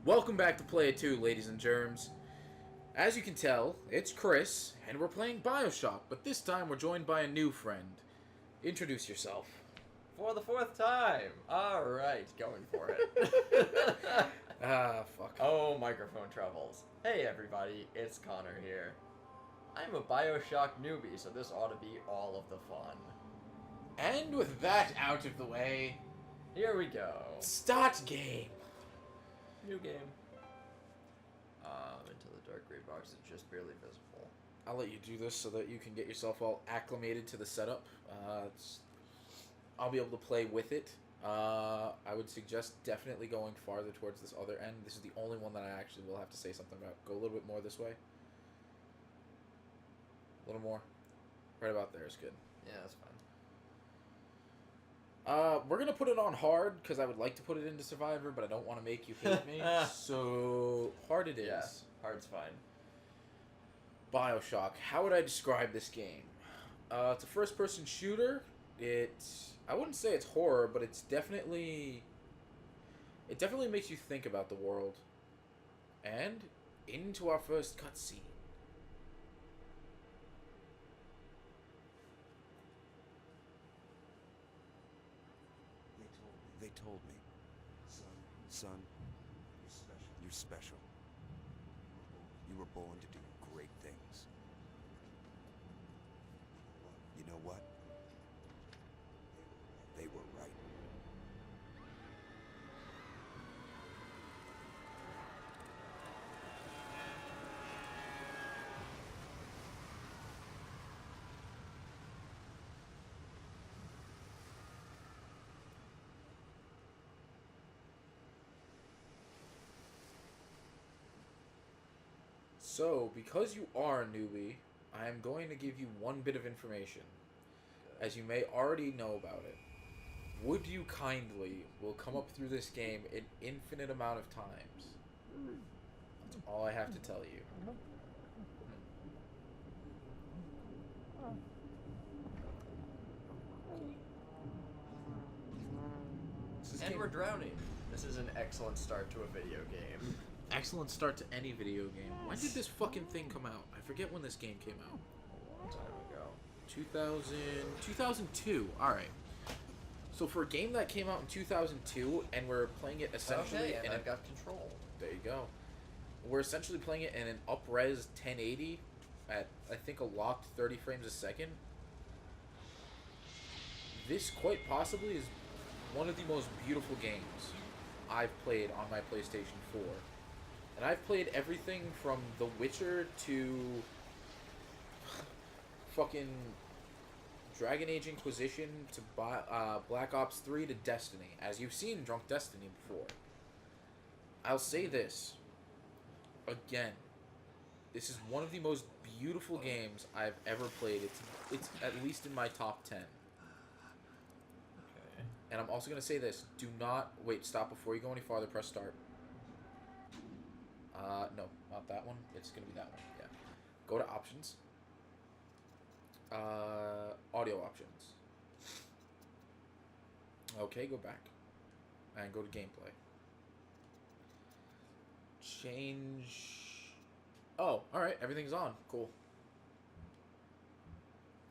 Welcome back to Play It 2, ladies and germs. As you can tell, it's Chris, and we're playing Bioshock, but this time we're joined by a new friend. Introduce yourself. For the fourth time! Alright, going for it. Fuck. Oh, microphone troubles. Hey everybody, it's Connor here. I'm a Bioshock newbie, so this ought to be all of the fun. And with that out of the way, Here we go. start game. New game. Into the dark gray box, it's just barely visible. I'll let you do this so that you can get yourself all acclimated to the setup. I'll be able to play with it. I would suggest definitely going farther towards this other end. This is the only one that I actually will have to say something about. Go a little bit more this way. A little more. Right about there is good. Yeah, that's fine. We're gonna put it on hard because I would like to put it into Survivor, but I don't want to make you hate me. So hard it is. Yeah, hard's fine. Bioshock. How would I describe this game? It's a first-person shooter. I wouldn't say it's horror, but it definitely makes you think about the world. And into our first cutscene. They told me. Son, you're special. You were born to do great things. You know what? They were right. So, because you are a newbie, I am going to give you one bit of information, as you may already know about it. Would you kindly will come up through this game an infinite amount of times. That's all I have to tell you. And we're drowning. This is an excellent start to a video game. Excellent start to any video game. When did this fucking thing come out? I forget when this game came out. A long time ago. 2002. Alright. So for a game that came out in 2002, and we're playing it essentially... Okay, and I've got control. There you go. We're essentially playing it in an up-res 1080 at, I think, a locked 30 frames a second. This quite possibly is one of the most beautiful games I've played on my PlayStation 4. And I've played everything from The Witcher to fucking Dragon Age Inquisition to Black Ops 3 to Destiny, as you've seen Drunk Destiny before. I'll say this again. This is one of the most beautiful games I've ever played. It's at least in my top 10. Okay. And I'm also going to say this. Do not... Wait, stop before you go any farther. Press start. No, not that one. It's going to be that one. Yeah. Go to options. Audio options. Okay, go back. And go to gameplay. Change... Oh, alright. Everything's on. Cool.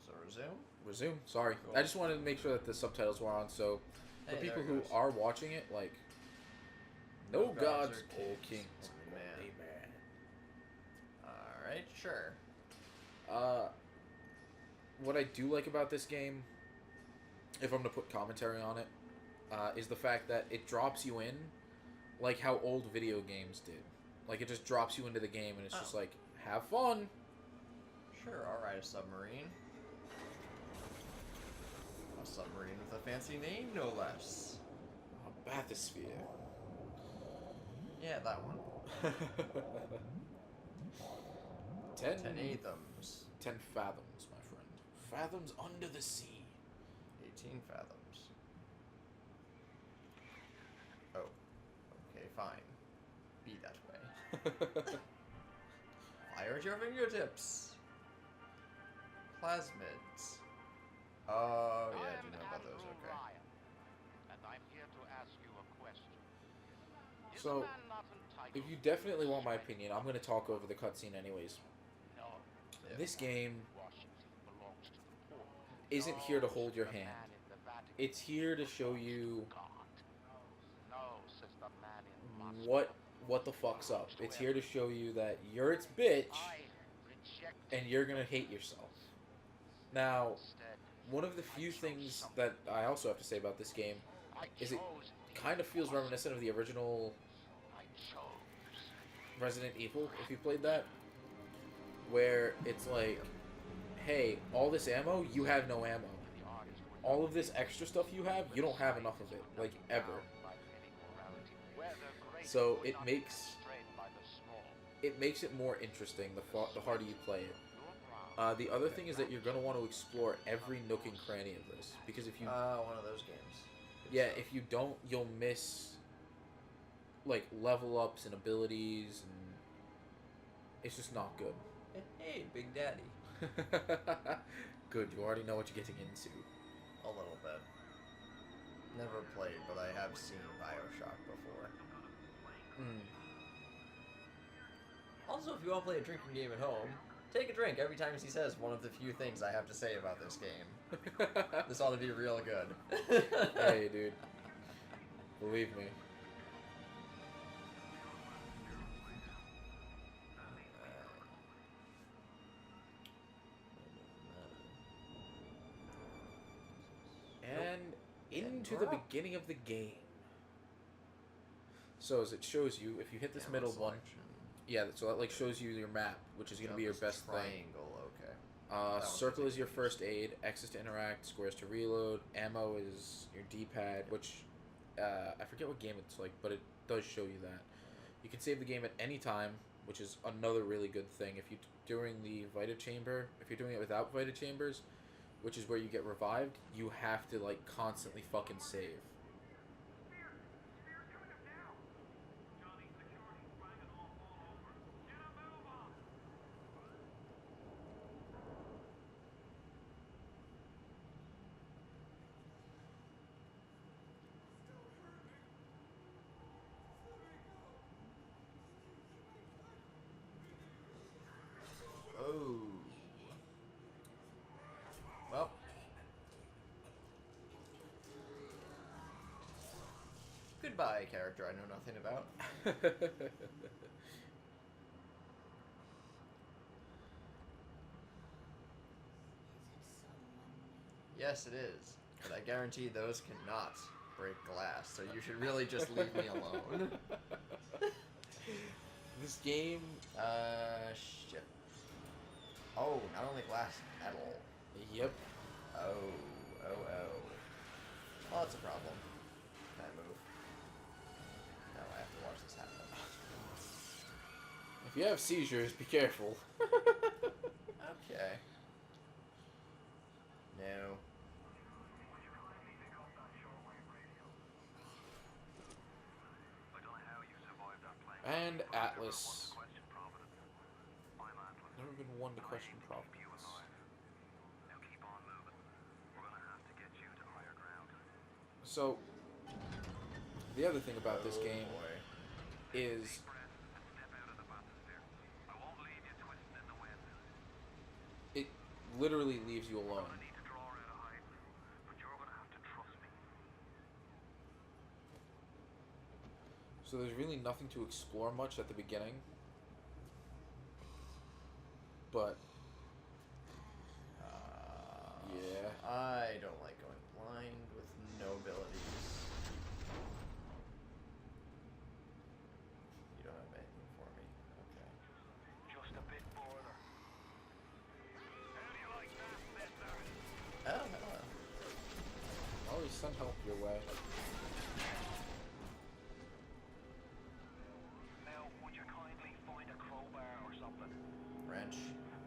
So resume? Resume. Sorry. Cool. I just wanted to make sure that the subtitles were on, so... For Hey, people there it who goes. are watching it, like... No gods or kings. kings. Amen. Amen. Alright, sure. What I do like about this game, if I'm to put commentary on it, is the fact that it drops you in like how old video games did. Like, it just drops you into the game, and it's just like, have fun. Sure, I'll ride a submarine. A submarine with a fancy name, no less. A bathysphere. Yeah, that one. 10 Athams. 10 fathoms, my friend. Fathoms under the sea. 18 fathoms. Oh. Okay, fine. Be that way. Fire at your fingertips. Plasmids. Oh, yeah, I do know about those, okay. Ryan, and I'm here to ask you a question. So, if you definitely want my opinion, I'm going to talk over the cutscene anyways. Yeah. This game isn't here to hold your hand. It's here to show you what the fuck's up. It's here to show you that you're its bitch and you're going to hate yourself. Now, one of the few things that I also have to say about this game is it kind of feels reminiscent of the original Resident Evil, if you played that, where it's like, hey, all this ammo, you have no ammo. All of this extra stuff you have, you don't have enough of it, like, ever. So it makes it more interesting the harder you play it. The other thing is that you're going to want to explore every nook and cranny of this, because if you... one of those games. Good yeah, stuff. if you don't, you'll miss, like, level ups and abilities, and it's just not good. Hey, Big Daddy. Good, you already know what you're getting into. A little bit. Never played, but I have seen Bioshock before. Also, if you want to play a drinking game at home, take a drink every time he says one of the few things I have to say about this game. This ought to be real good. Hey, dude. Believe me. And into the beginning of the game. So as it shows you, if you hit this middle one, yeah, so that like shows you your map, which is going to be your best thing. Triangle, okay. Circle is your first aid, X is to interact, squares to reload, ammo is your D-pad, which I forget what game it's like, but it does show you that. You can save the game at any time, which is another really good thing. If you during the Vita Chamber, if you're doing it without Vita Chambers, which is where you get revived, you have to like constantly fucking save. Oh. Well. Goodbye, character I know nothing about. Yes, it is. But I guarantee those cannot break glass, so you should really just leave me alone. This game... Shit. Oh, not only glass, metal. Yep. Oh. Well, that's a problem. Can I move? No, I have to watch this happen. If you have seizures, be careful. Okay. No. And Atlas. Never been one to question Providence. So, the other thing about this game is it literally leaves you alone. So there's really nothing to explore much at the beginning. But yeah. I don't like going blind with no abilities. You don't have anything for me. Okay. Just a bit border. How do you like that, mister? Oh, hello. Always send help your way. Now, would you kindly find a crowbar or something? Wrench.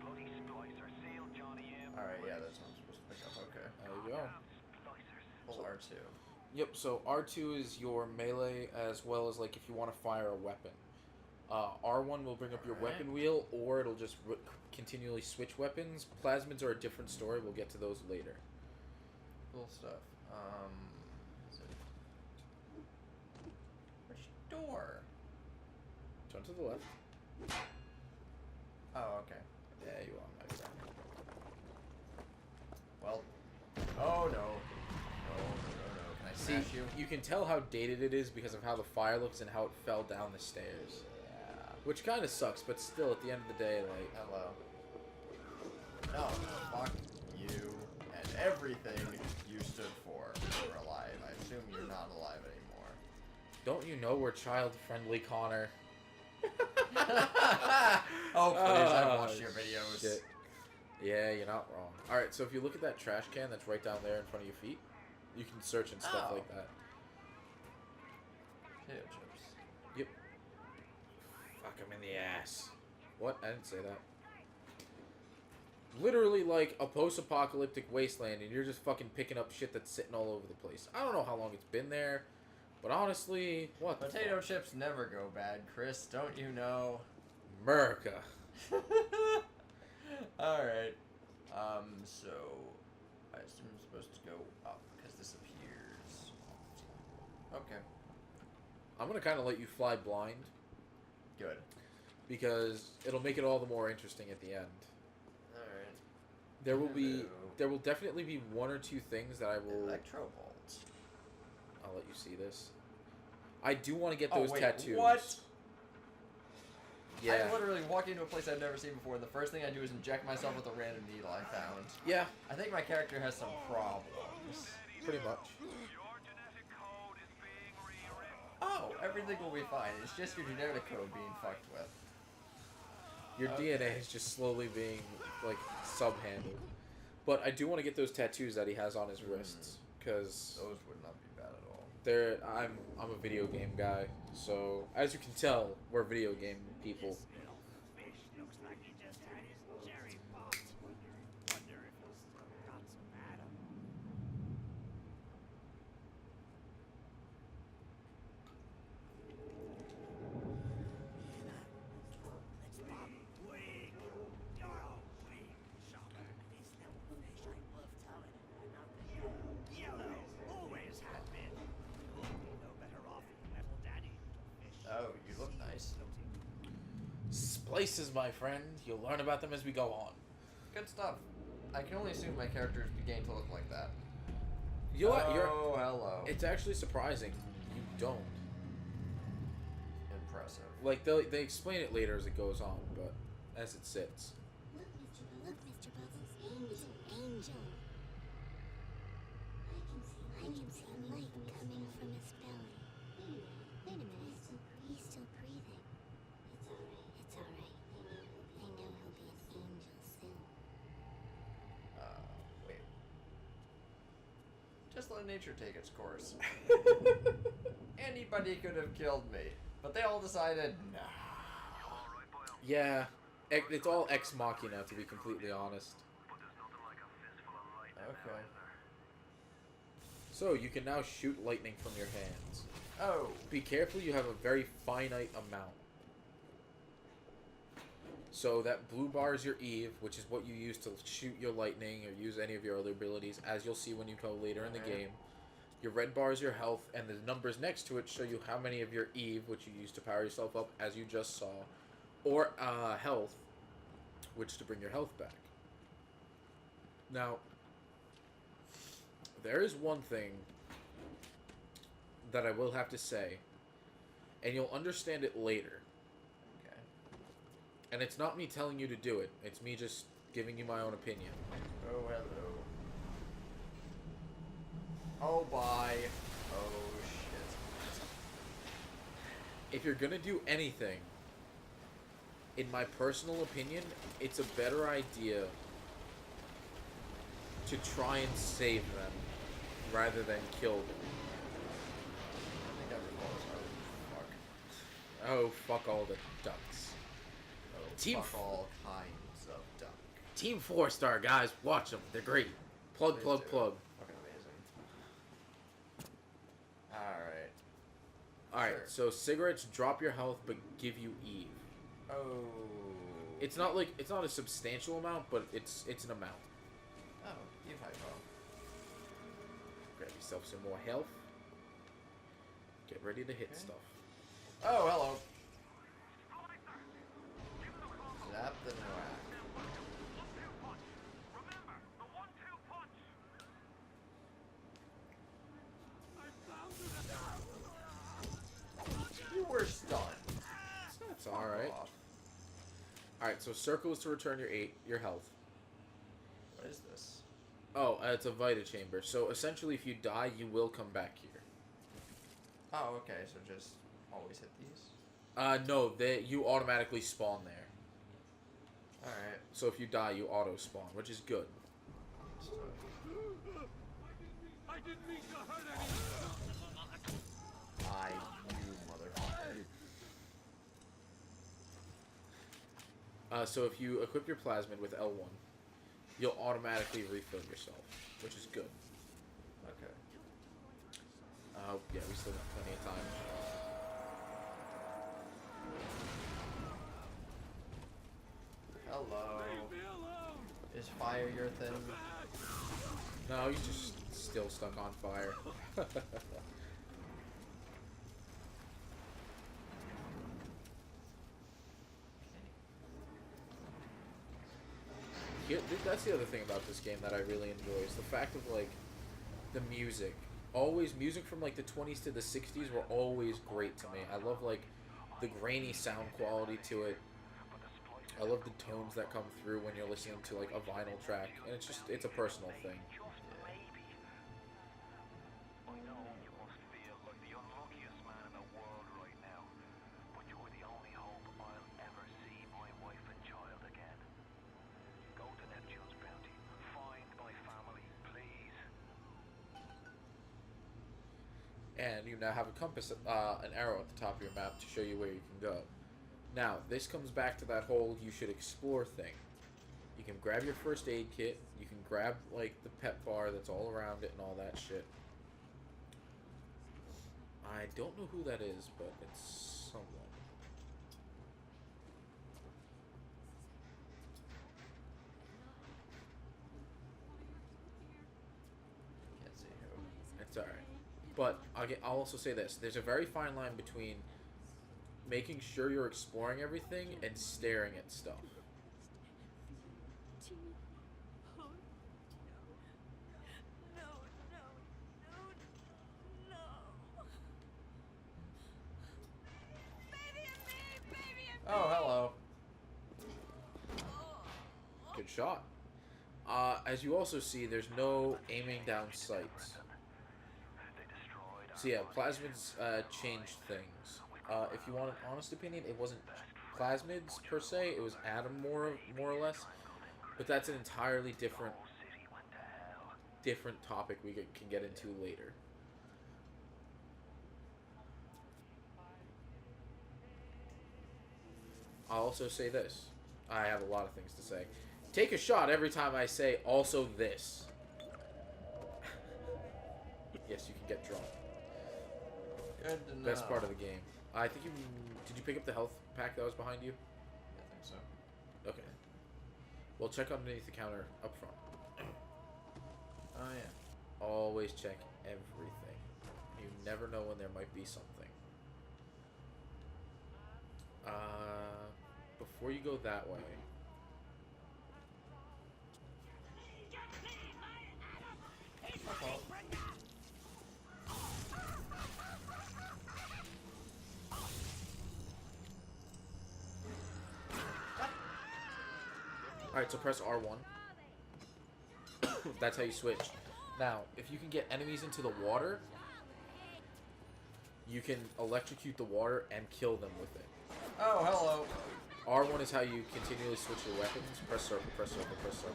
Bloody splicer, seal Johnny M. Alright, yeah, that's what I'm supposed to pick up. Okay. There you go. Splicers. Pull R2. Yep, so R2 is your melee as well as like if you want to fire a weapon. R1 will bring up your weapon wheel, or it'll just continually switch weapons. Plasmids are a different story. We'll get to those later. Cool stuff. Is it... What you door? Turn to the left. Oh, okay. Yeah, you are, my friend. Well. Oh, no. No. Can I See, smash you? you can tell how dated it is because of how the fire looks and how it fell down the stairs. Yeah. Which kind of sucks, but still, at the end of the day, like... Hello. No, fuck you and everything you stood for. You're alive. I assume you're not alive anymore. Don't you know we're child-friendly, Connor? Oh, please, I've watched your videos. Shit. Yeah, you're not wrong. Alright, so if you look at that trash can that's right down there in front of your feet, you can search and stuff Oh. like that. Potato chips. Yep. Fuck him in the ass. What? I didn't say that. Literally like a post-apocalyptic wasteland, and you're just fucking picking up shit that's sitting all over the place. I don't know how long it's been there, but honestly, what the Potato fuck? chips never go bad, Chris. Don't you know? America. Alright. So I assume I'm supposed to go up because this appears. Okay. I'm gonna kind of let you fly blind Good. because it'll make it all the more interesting at the end. Alright. There will definitely be one or two things that I will. Electrovolt. I'll let you see this. I do want to get Oh, those wait, tattoos. what? Yeah. I literally walk into a place I've never seen before, and the first thing I do is inject myself with a random needle I found. Yeah. I think my character has some problems. Pretty much. Your genetic code is being rewritten. Oh, everything will be fine. It's just your genetic code being fucked with. Your Okay. DNA is just slowly being like subhandled. But I do want to get those tattoos that he has on his wrists because Those would not be bad at all. I'm a video game guy, so as you can tell, we're video game people. Fish looks like he just had his cherry popped. Wonder if he's still got some Adam. Let's pop wig. You're a wig shocker. This little fish ain't worth telling. Nothing. Yellow always had been. Couldn't be no better off than Metal Daddy. Fish. Oh, you look nice. Splices, my friend. You'll learn about them as we go on. Good stuff. I can only assume my character is beginning to look like that. You're Hello. It's actually surprising. You don't. Impressive. Like they explain it later as it goes on, but as it sits. Look, Mr. Bubbles. It's an angel. I can see light coming from his belly. Wait a minute. He's still breathing. It's alright. I know he'll be an angel soon. Wait. Just let nature take its course. Anybody could have killed me, but they all decided, nah. Alright, boy. Yeah, it's all ex machina, to be completely honest. But there's nothing like a fistful of lightning. Okay. So you can now shoot lightning from your hands. Oh. Be careful, you have a very finite amount. So that blue bar is your Eve, which is what you use to shoot your lightning or use any of your other abilities, as you'll see when you go later in the game. Your red bar is your health, and the numbers next to it show you how many of your Eve, which you use to power yourself up, as you just saw, or health, which to bring your health back. Now, there is one thing that I will have to say, and you'll understand it later. Okay. And it's not me telling you to do it. It's me just giving you my own opinion. Oh, hello. Oh, bye. Oh, shit. If you're gonna do anything, in my personal opinion, it's a better idea to try and save them rather than kill them. I think I recall this. Oh, fuck all the ducks. Oh, Team fuck all kinds of duck. Team 4-star, guys. Watch them. They're great. Plug, Please plug, do. plug. Fucking amazing. Alright. Alright, Sure. so cigarettes drop your health but give you Eve. Oh. It's not a substantial amount, but it's an amount. Oh, Eve hypo. Grab yourself some more health. Get ready to hit Okay. stuff. Oh, hello. Zap and whack. You were stunned. That's alright. Off. Alright, so circle is to return your health. What is this? Oh, it's a Vita chamber. So essentially, if you die, you will come back here. Oh, okay. So just always hit these. No, you automatically spawn there. All right. So if you die, you auto spawn, which is good. I didn't mean to hurt anyone. You motherfucker. So if you equip your plasmid with L1, you'll automatically refill yourself, which is good. Okay. Yeah, we still got plenty of time. Hello. Leave me alone. Is fire your thing? No, he's just still stuck on fire. That's the other thing about this game that I really enjoy is the fact of like the music. Always music from like the 20s to the 60s were always great to me. I love like the grainy sound quality to it. I love the tones that come through when you're listening to like a vinyl track, and it's a personal thing. I know you must feel like the unluckiest man in the world right now, but you're the only hope I'll ever see my wife and child again. Go to Neptune's bounty. Find my family, please. And you now have a compass, an arrow at the top of your map to show you where you can go. Now, this comes back to that whole you should explore thing. You can grab your first aid kit, you can grab, like, the pet bar that's all around it and all that shit. I don't know who that is, but it's someone. Can't see who. It's alright. But I'll also say this. There's a very fine line between making sure you're exploring everything and staring at stuff. Oh, hello. Good shot. As you also see, there's no aiming down sights. So yeah, plasmids changed things. If you want an honest opinion, it wasn't plasmids per se, it was atom more or less. But that's an entirely different topic we can get into later. I'll also say this. I have a lot of things to say. Take a shot every time I say also this. Yes, you can get drunk. Good to know. Best part of the game. I think did you pick up the health pack that was behind you? I think so. Okay. Well, check underneath the counter up front. Oh yeah. Always check everything. You never know when there might be something. Before you go that way. Alright, so press R1. That's how you switch. Now, if you can get enemies into the water, you can electrocute the water and kill them with it. Oh, hello. R1 is how you continually switch your weapons. Press circle, press circle, press circle.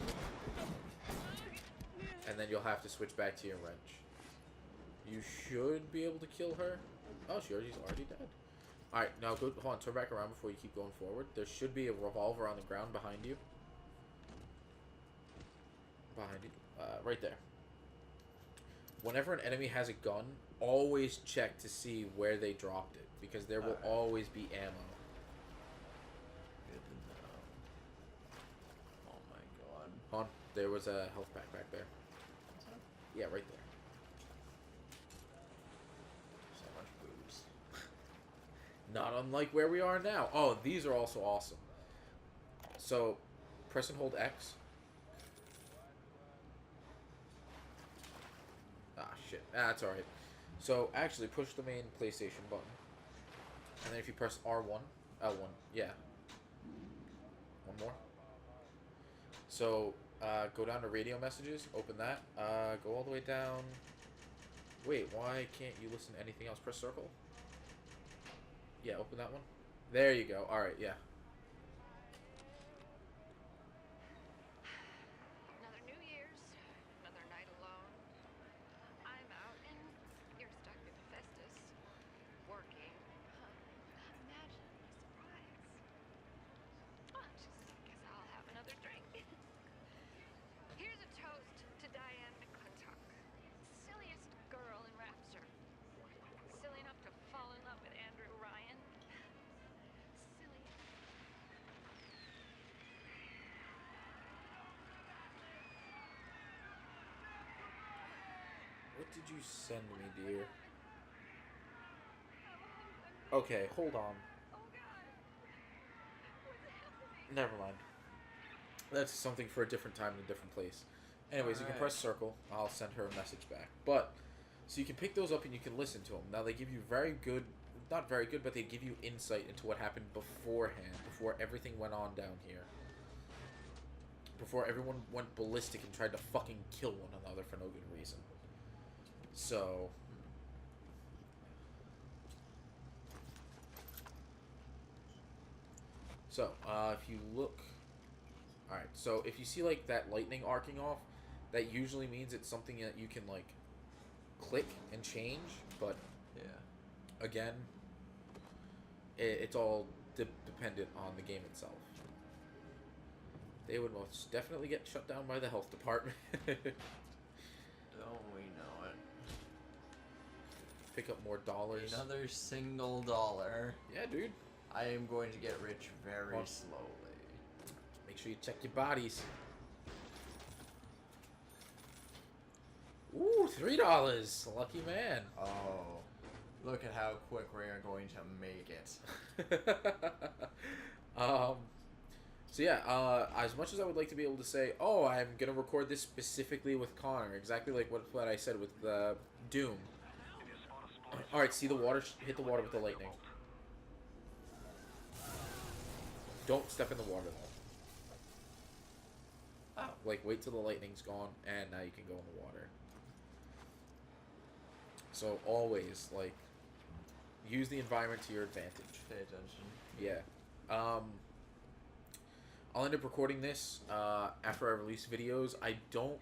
And then you'll have to switch back to your wrench. You should be able to kill her. Oh, she's already dead. Alright, now hold on, turn back around before you keep going forward. There should be a revolver on the ground behind you. Behind you. Right there. Whenever an enemy has a gun, always check to see where they dropped it. Because there will always be ammo. Good to know. Oh my god. Hold on, there was a health pack back there. Yeah, right there. So much boobs. Not unlike where we are now. Oh, these are also awesome. So, press and hold X. Ah, shit. That's alright. So, actually, push the main PlayStation button. And then if you press R1, L1, yeah. One more. So, go down to radio messages, open that. Go all the way down. Wait, why can't you listen to anything else? Press circle. Yeah, open that one. There you go. Alright, yeah. Another New Year's, another night alone. I'm out and you're stuck at Festus, working. Huh. Imagine my surprise. Oh, just guess I'll have another drink. Here's a toast to Diane McClintock, silliest girl in Rapture. Silly enough to fall in love with Andrew Ryan. Silly. What did you send me, dear? Okay, hold on. Oh God. What's happening? Never mind. That's something for a different time in a different place. Anyways, you can press circle. I'll send her a message back. But, so you can pick those up and you can listen to them. Now, they give you very good, not very good, but they give you insight into what happened beforehand, before everything went on down here. Before everyone went ballistic and tried to fucking kill one another for no good reason. So... So, if you look... Alright, so if you see, like, that lightning arcing off, that usually means it's something that you can, like, click and change, but, Yeah. again, it's all dependent on the game itself. They would most definitely get shut down by the health department. Don't we know it? Pick up more dollars. Another single dollar. Yeah, dude. I am going to get rich very Well, slowly. Make sure you check your bodies. Ooh, $3. Lucky man. Oh, look at how quick we are going to make it. So yeah, as much as I would like to be able to say, oh, I'm gonna record this specifically with Connor, exactly like what I said with Doom. All right, see the water, hit the water with the lightning. Don't step in the water though. Oh. Like, wait till the lightning's gone, and now you can go in the water. So always, like, use the environment to your advantage. Pay attention. Yeah. I'll end up recording this after I release videos. I don't...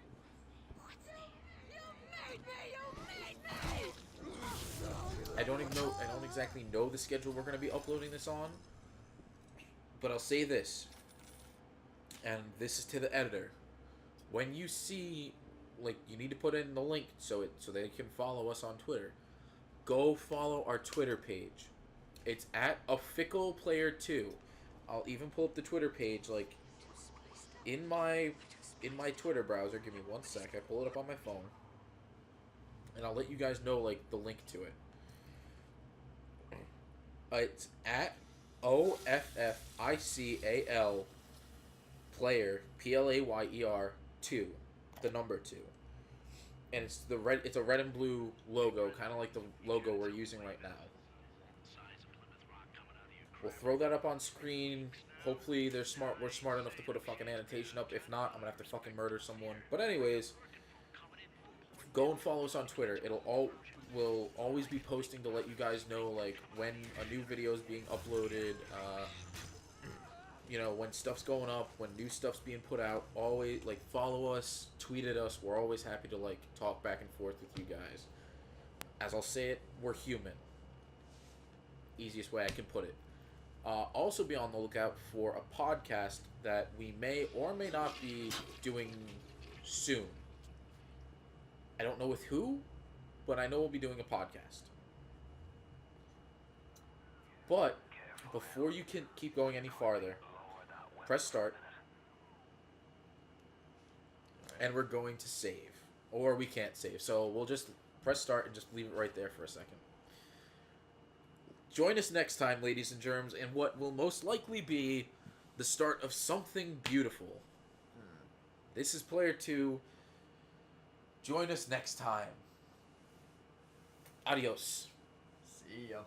I don't exactly know the schedule we're going to be uploading this on. But I'll say this. And this is to the editor. When you see, like, you need to put in the link so they can follow us on Twitter. Go follow our Twitter page. It's at @AFicklePlayer2. I'll even pull up the Twitter page, like, in my Twitter browser. Give me 1 sec. I pull it up on my phone. And I'll let you guys know, like, the link to it. It's at OFFICAL player PLAYER 2, the number 2, and it's a red and blue logo, kind of like the logo we're using right now. We'll throw that up on screen. Hopefully we're smart enough to put a fucking annotation up. If not, I'm gonna have to fucking murder someone. But anyways, go and follow us on Twitter. We'll always be posting to let you guys know, like, when a new video is being uploaded, you know, when stuff's going up, when new stuff's being put out. Always, like, follow us, tweet at us. We're always happy to, like, talk back and forth with you guys. As I'll say it, we're human. Easiest way I can put it. Also be on the lookout for a podcast that we may or may not be doing soon. I don't know with who, but I know we'll be doing a podcast. But before you can keep going any farther, press start, and we're going to save. Or we can't save, so we'll just press start and just leave it right there for a second. Join us next time, ladies and germs, in what will most likely be the start of something beautiful. This is Player 2. Join us next time. Adios. See ya.